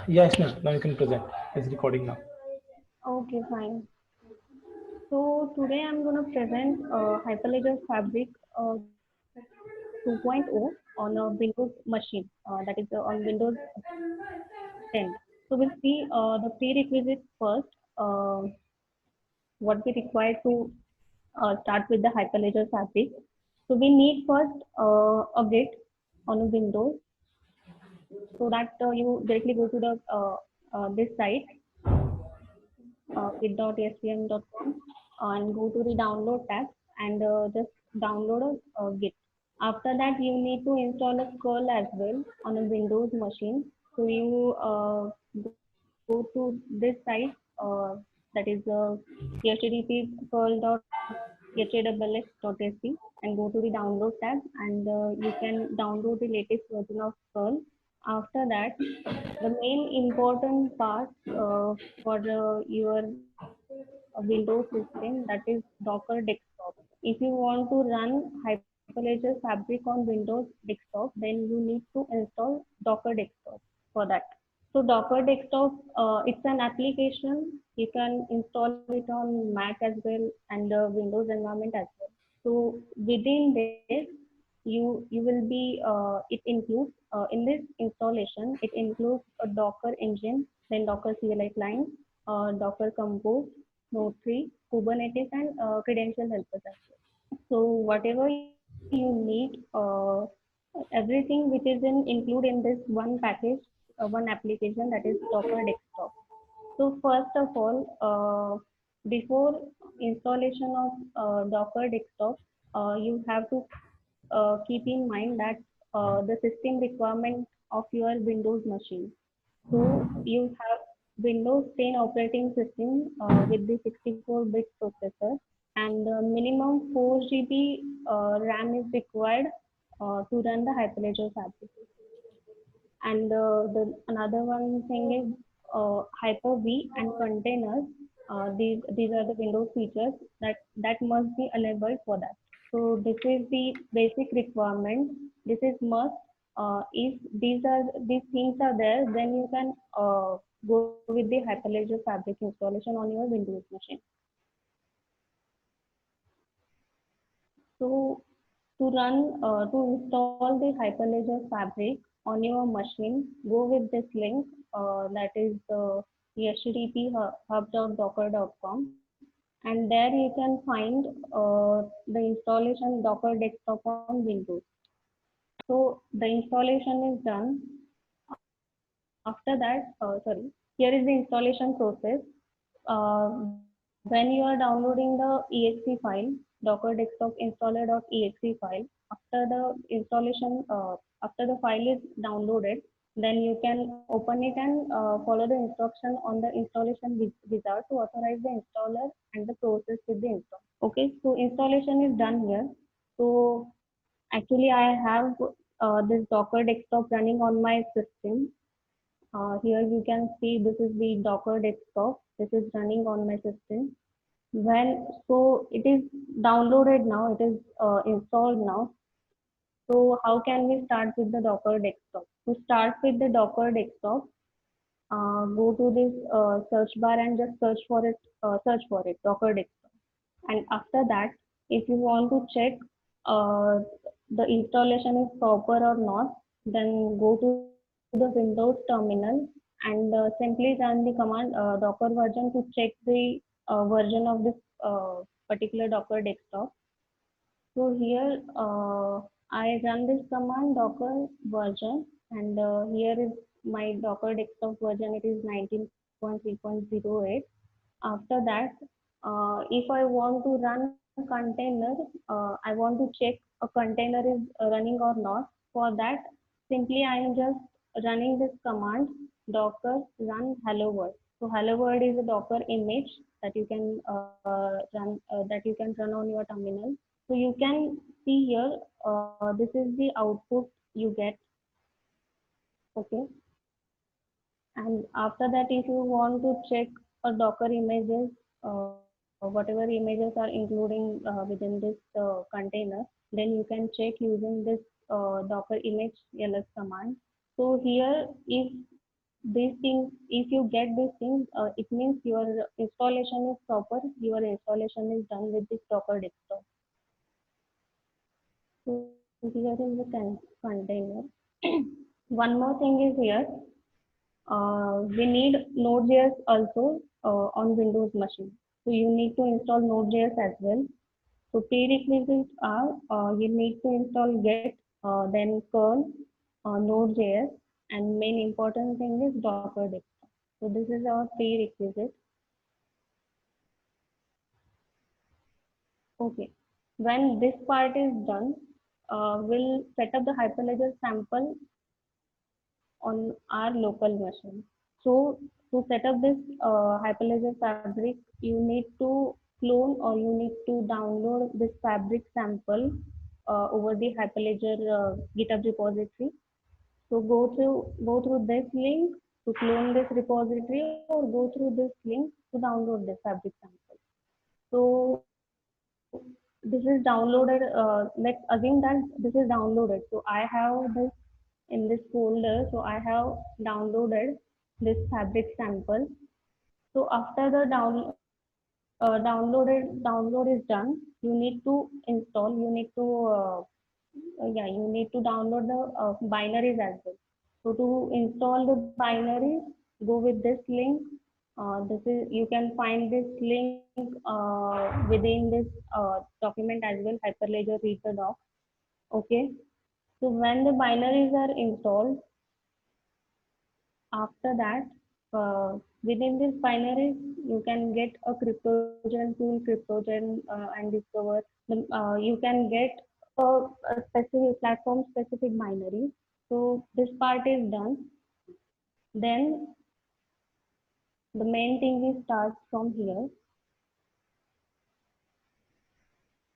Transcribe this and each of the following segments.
Yes, ma'am. Now you can present. It's recording now. Okay, fine. So today I'm going to present Hyperledger Fabric 2.0 on a Windows machine, that is on Windows 10. So we'll see the prerequisites first, what we require to start with the Hyperledger Fabric. So we need first a Git on a Windows, so that you directly go to the this site git.scm.com and go to the download tab and just download a Git. After that, you need to install a curl as well on a Windows machine. So you go to this site, that is http curl.hawx.sc, and go to the download tab, and you can download the latest version of curl. After that, the main important part for your Windows system, that is Docker Desktop. If you want to run Hyperledger Fabric on Windows Desktop, then you need to install Docker Desktop for that. So Docker Desktop, it's an application. You can install it on Mac as well and Windows environment as well. So within this, you will be it includes in this installation, it includes a Docker engine, then Docker CLI client, Docker Compose, Node 3, Kubernetes, and credential helpers as well. So whatever you need, everything which is include in this one package, one application, that is Docker Desktop. So first of all, before installation of Docker Desktop, you have to keep in mind that the system requirement of your Windows machine. So you have Windows 10 operating system with the 64-bit processor, and minimum 4 GB RAM is required to run the Hyperledger Fabric. And the another one thing is Hyper-V and containers. These are the Windows features that must be enabled for that. So this is the basic requirement. This is must. If these things are there, then you can go with the Hyperledger Fabric installation on your Windows machine. So to install the Hyperledger Fabric on your machine, go with this link, that is http hub.docker.com, and there you can find the installation Docker Desktop on Windows. So the installation is done. After that, here is the installation process. When you are downloading the exe file, Docker Desktop installer.exe file, after the installation, after the file is downloaded, then you can open it and follow the instruction on the installation wizard to authorize the installer and the process with the install. Okay, so installation is done here. So actually, I have this Docker Desktop running on my system. Here you can see this is the Docker Desktop. This is running on my system. So it is downloaded now, it is installed now. So how can we start with the Docker Desktop? To start with the Docker Desktop, go to this search bar and just search for it, Docker Desktop. And after that, if you want to check uh, the installation is proper or not, then go to the Windows terminal and simply run the command docker version to check the version of this particular Docker Desktop. So here I run this command docker version, and here is my Docker Desktop version. It is 19.3.08. After that, if I want to run container, I want to check a container is running or not. For that, simply I am just running this command docker run hello world. So hello world is a Docker image that you can run on your terminal. So you can see here, this is the output you get. Okay, and after that, if you want to check a Docker images, whatever images are including within this container, then you can check using this Docker image ls command. So here, if these things, if you get these things, it means your installation is proper, your installation is done with this Docker desktop. So here is the container. One more thing is here, we need Node.js also on Windows machine. So you need to install Node.js as well. So prerequisites are you need to install Git, then curl, Node.js, and main important thing is Docker desktop. So this is our prerequisite. Okay. When this part is done, we'll set up the Hyperledger sample on our local machine. So to set up this Hyperledger Fabric, you need to clone or you need to download this Fabric sample over the Hyperledger GitHub repository. So go through this link to clone this repository, or go through this link to download this Fabric sample. So this is downloaded. Let's assume that this is downloaded. So I have this in this folder. So I have downloaded this Fabric sample. So after the download is done, you need to install. You need to you need to download the binaries as well. So to install the binaries, go with this link. This is, you can find this link within this document as well, Hyperledger read the doc. Okay. So when the binaries are installed, after that, within this binaries, you can get a CryptoGen tool, CryptoGen, and discover. You can get a specific platform specific binary. So this part is done. Then the main thing is starts from here.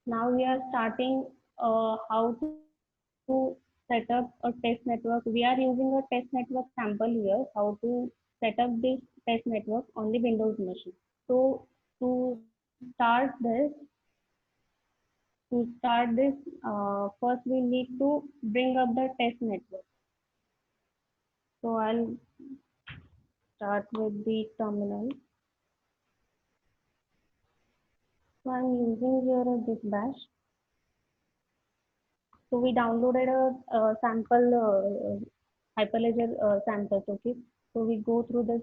Now we are starting how to set up a test network. We are using a test network sample here, how to set up this test network on the Windows machine. So to start this, first we need to bring up the test network. So I'll start with the terminal. So I'm using here a git bash. So we downloaded a sample Hyperledger samples. Okay. So we go through this.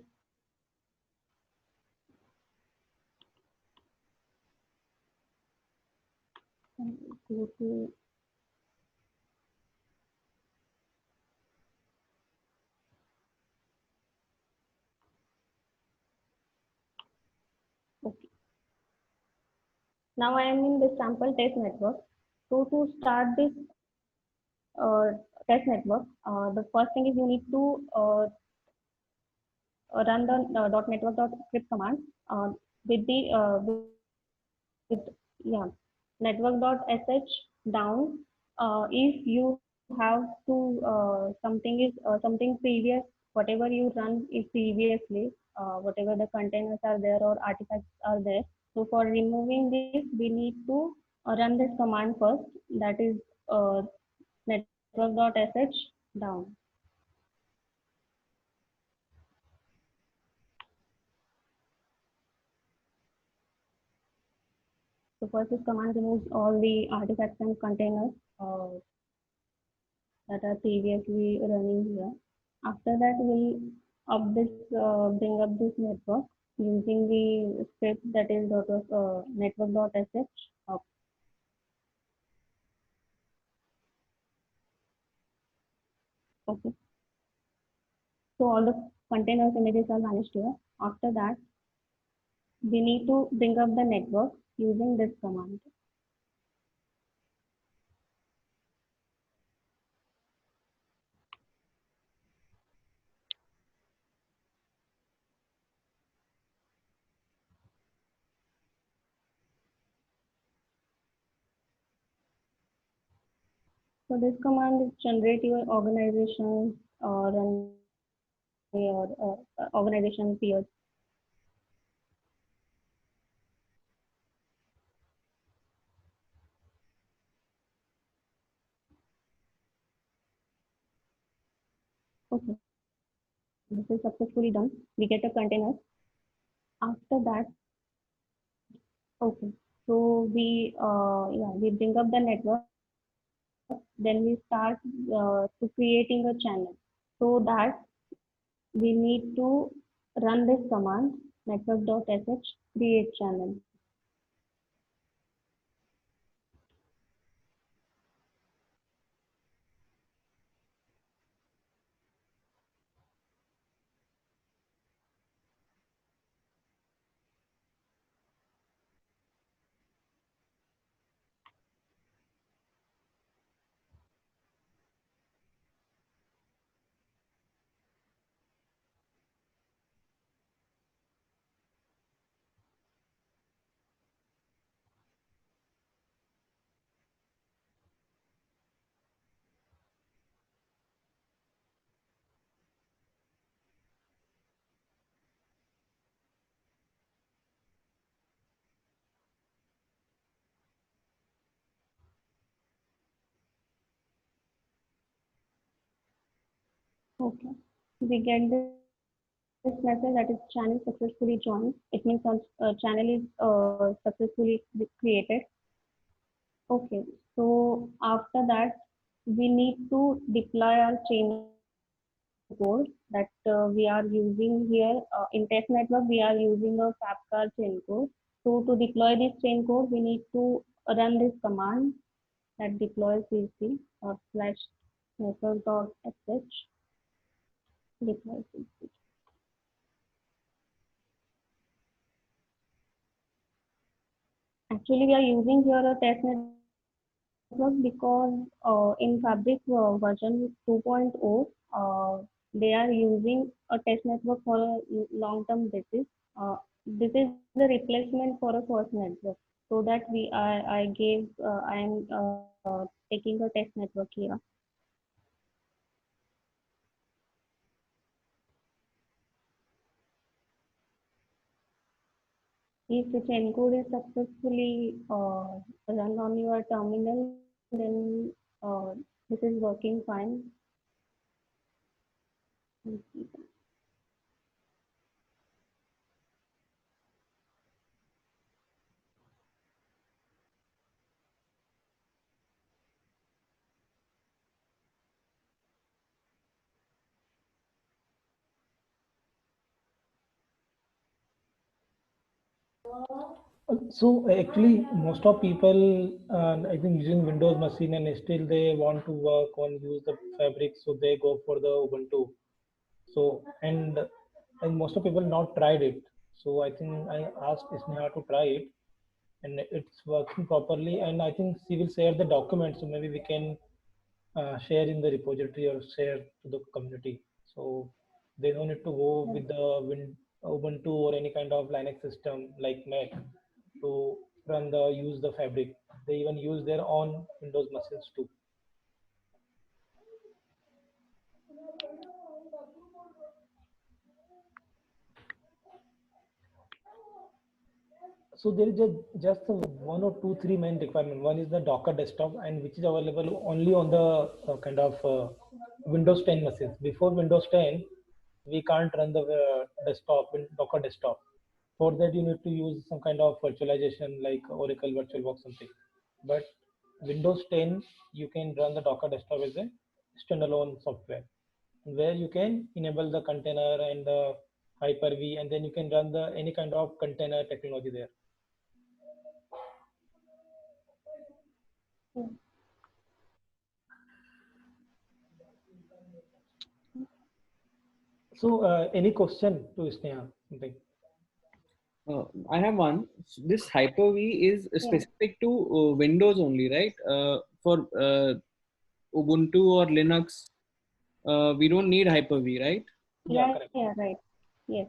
Go to okay. Now I am in the sample test network. So to start this test network, the first thing is you need to run the .network.script command with the with yeah network.sh down. If you have to something previous, whatever you run is previously, whatever the containers are there or artifacts are there. So for removing this, we need to run this command first. That is network.sh down. So first this command removes all the artifacts and containers that are previously running here. After that, we'll bring up this network using the script that is network.sh. Okay. So all the containers images are vanished here. After that, we need to bring up the network using this command. So this command is generate your organization or run your organization peers. Okay. This is successfully done. We get a container. After that, okay. So we bring up the network. Then we start to creating a channel. So that we need to run this command network.sh create channel. Okay. We get this message that is channel successfully joined. It means our channel is successfully created. Okay. So after that, we need to deploy our chain code that we are using here. In test network, we are using a FABCAR chain code. So to deploy this chain code, we need to run this command that deploys cc or slash network.sh deploy cc. Actually, we are using here a test network because in Fabric version 2.0, they are using a test network for a long-term basis. This is the replacement for a first network. So that I am taking a test network here. If the chain code is successfully run on your terminal, then this is working fine. So actually, most of people, I think, using Windows machine and still they want to work on use the Fabric, so they go for the Ubuntu. So and most of people not tried it. So I think I asked Sneha to try it, and it's working properly. And I think she will share the documents, so maybe we can share in the repository or share to the community. So they don't need to go with the Ubuntu or any kind of Linux system like Mac to run the use the Fabric. They even use their own Windows machines too. So there is just one or two, three main requirement. One is the Docker desktop, and which is available only on the kind of Windows 10 machines. Before Windows 10, we can't run the desktop in Docker desktop. For that, you need to use some kind of virtualization like Oracle VirtualBox something. But Windows 10, you can run the Docker desktop as a standalone software, where you can enable the container and the Hyper-V, and then you can run the any kind of container technology there. So, any question to Sneha? Something. I have one. This Hyper-V is Yeah. specific to Windows only, right? For Ubuntu or Linux, we don't need Hyper-V, right? Yeah, correct. Yeah, right. Yes.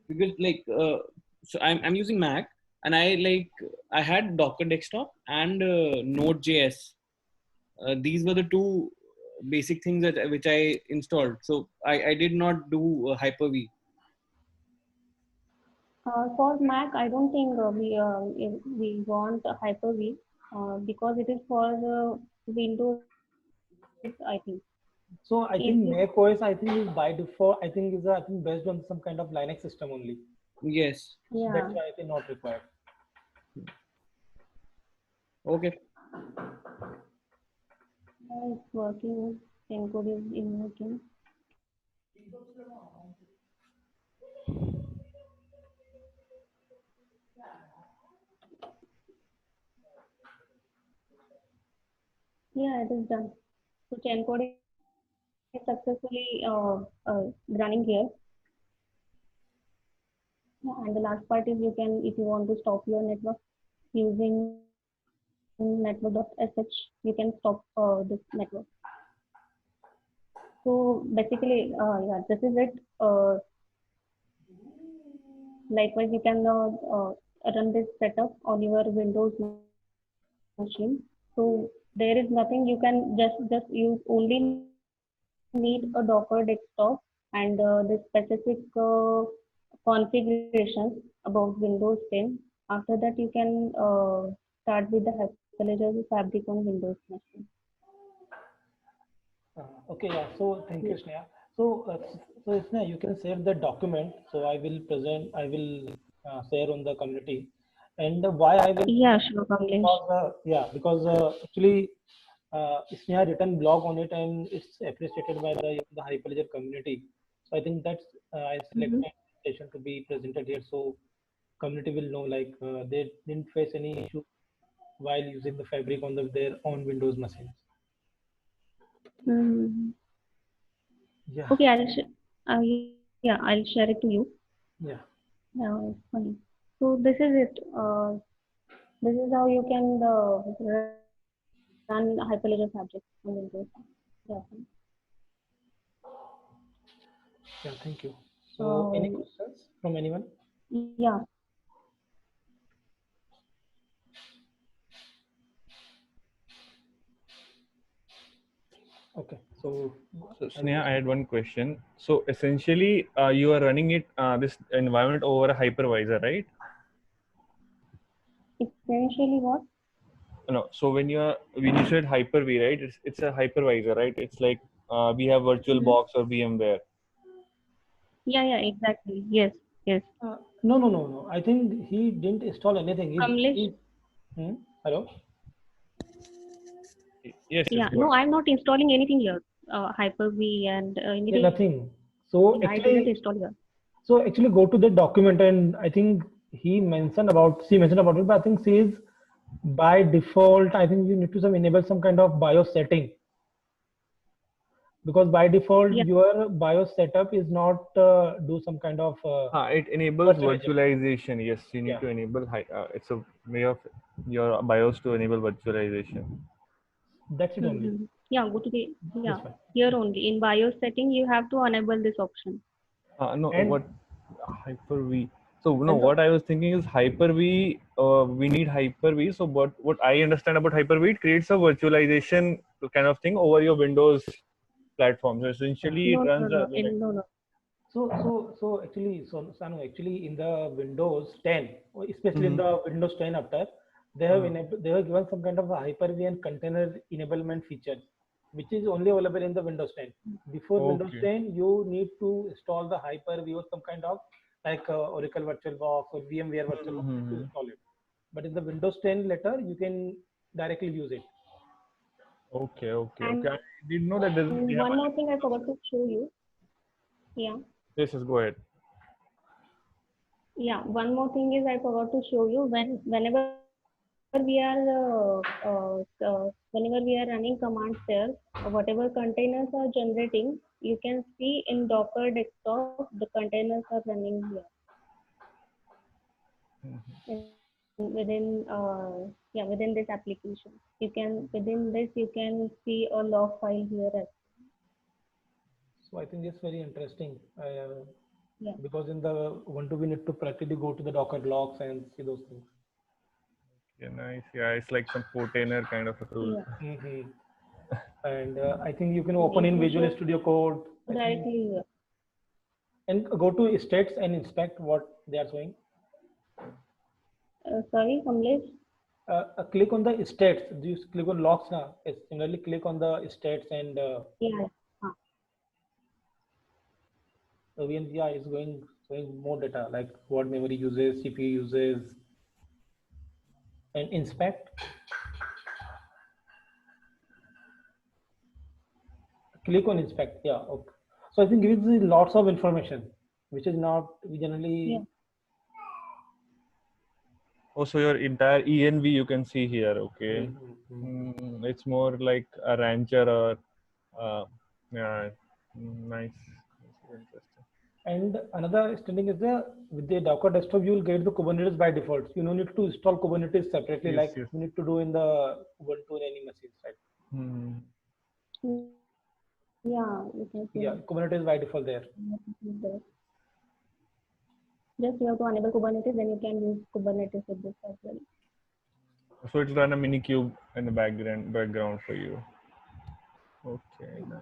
Because so I'm using Mac, and I had Docker desktop and Node.js. These were the two basic things that which I installed. So I did not do Hyper-V. For Mac, I don't think we want Hyper-V because it is for Windows, I think. So I If think you, macOS, I think is by default, I think is I think based on some kind of Linux system only. Yes. So yeah, that's why I think not required. Okay. it's working. Encode is working. Yeah, it is done. So encode is successfully running here. Yeah, and the last part is you can, if you want to stop your network using network.sh, you can stop this network. So basically, yeah, this is it. Likewise, you can run this setup on your Windows machine. So there is nothing you can just use. Only need a Docker desktop and the specific configurations about Windows 10. After that, you can start with the Hyperledger Fabric on Windows machine. Okay, yeah. So thank you, Sneha. So, Sneha, you can save the document. So I will present, I will share on the community. And why I will Yeah, sure, Kamlesh. because yeah, because actually Sneha written blog on it and it's appreciated by the Hyperledger community. So I think that's I Mm-hmm. selected session to be presented here. So community will know like they didn't face any issue while using the Fabric on their own Windows machines. Mm-hmm. Yeah, Okay, yeah, I'll share it to you. yeah. It's funny. So this is it. This is how you can run Hyperledger Fabric on Windows. Yeah. Yeah, thank you. So, any Um, questions from anyone? yeah. Okay, so So I will Sneha, just. I had one question. So essentially, you are running it this environment over a hypervisor, right? Essentially, what? No. So when you said Hyper-V, right? It's a hypervisor, right? It's like we have Mm-hmm. VirtualBox or VMware. Yeah, yeah, exactly. Yes, yes. No, no, no, no. I think he didn't install anything. Kamlesh, He hello? Yes, yes, yeah, go no, ahead. I'm not installing anything here. Hyper-V and Yeah, anything. nothing. So I didn't actually, install here. go to the document and I think she mentioned about it, but I think says by default, I think you need to enable some kind of BIOS setting because by default Yeah. your BIOS setup is not do some kind of It enables virtualization. virtualization. Yes, you need Yeah, to enable it's a way of your BIOS to enable virtualization. that's it only. Mm-hmm. Yeah, go to the, yeah, This one. here only. In BIOS setting, you have to enable this option. No, And what Hyper-V? So no, and what I was thinking is Hyper-V. We need Hyper-V. So what I understand about Hyper-V, it creates a virtualization kind of thing over your Windows platform. So essentially, it No, no, runs no, Linux. no, no. actually, Sanu, actually in the Windows 10, or especially in Mhm. the Windows 10 after, they have given some kind of a Hyper-V and container enablement feature, which is only available in the Windows 10. Before Windows Okay. 10, you need to install the Hyper-V or some kind of like Oracle VirtualBox or VMware VirtualBox to Mhm. install it. But in the Windows 10 later, you can directly use it. Okay, okay, And okay. I didn't know that we have one a. more thing I forgot to show you. Yeah. Yes, yes, go ahead. Yeah, one more thing is I forgot to show you whenever whenever we are running commands there, whatever containers are generating, you can see in Docker desktop the containers are running here. Within yeah, within this application, you can within this you can see a log file here as So I think it's very interesting. yeah. Because in the Ubuntu we need to practically go to the Docker logs and see those things. Yeah, nice. Yeah, it's like some container kind of a tool. Yeah. Hmm. And I think you can You open in can Visual show Studio Code. I think directly here. and go to states and inspect what they are showing. Sorry, Kamlesh. Click on the states. You click on logs now. Similarly, click on the states and Yeah. So VMCI is going more data, like what memory uses, CPU uses, and inspect. Click on inspect. Yeah. Okay. So I think it gives you lots of information, which is not we generally. Yeah. Also, your entire ENV you can see here. Okay. It's more like a rancher or yeah, nice. Interesting. And another thing is with the Docker desktop, you will get the Kubernetes by default. You don't need to install Kubernetes separately, Yes, like yes. you need to do in the Ubuntu and any machines, right? Yeah, you can see Yeah, Kubernetes by default there. that. Just you have to enable Kubernetes, then you can use Kubernetes with this as well. So it'll run a Minikube in the background for you. Okay, nice.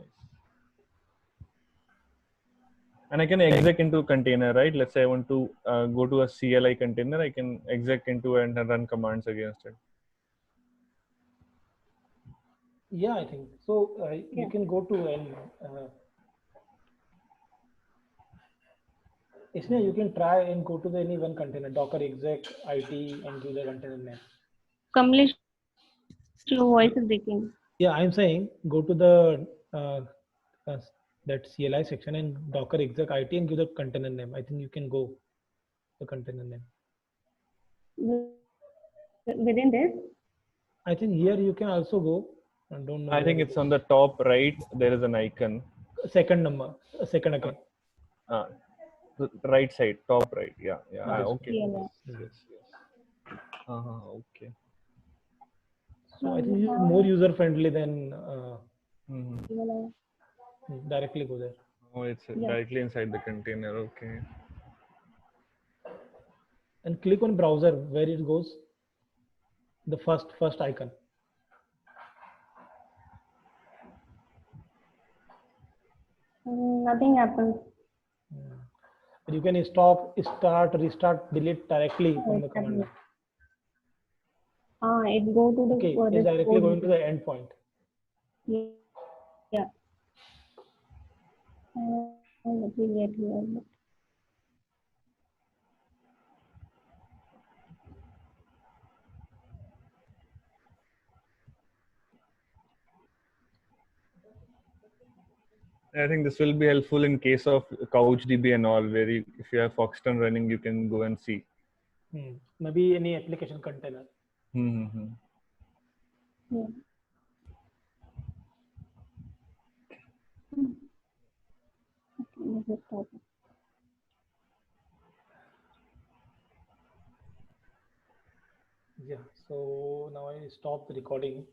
And I can exec into a container, right? Let's say I want to go to a CLI container, I can exec into it and run commands against it. Yeah, I think so. You Yeah. can go to and इसमें you can try and go to the any one container, Docker exec IT, and give the container name. Kamlesh, your voice is breaking. Yeah, I'm saying go to the uh, that CLI section and Docker exec IT and give the container name. I think you can go the container name. Within this? I think here you can also go. I don't know. I think it's on the top right. There is an icon. Second number, second again. Right side, top right. Yeah, yeah. Okay. CLI. Yes. Okay. So I think it's more user friendly than CLI. directly go there. Oh, it's Yeah. directly inside the container. Okay. And click on browser where it goes. The first icon. Nothing happens. You can stop, start, restart, delete directly from the command line. It go to the Okay, this it's directly code. going to the endpoint. Yeah. Let me get here. I think this will be helpful in case of CouchDB and all, where if you have Foxton running, you can go and see. Maybe any application container. Yeah. Okay, stop. Yeah. So now I stop the recording.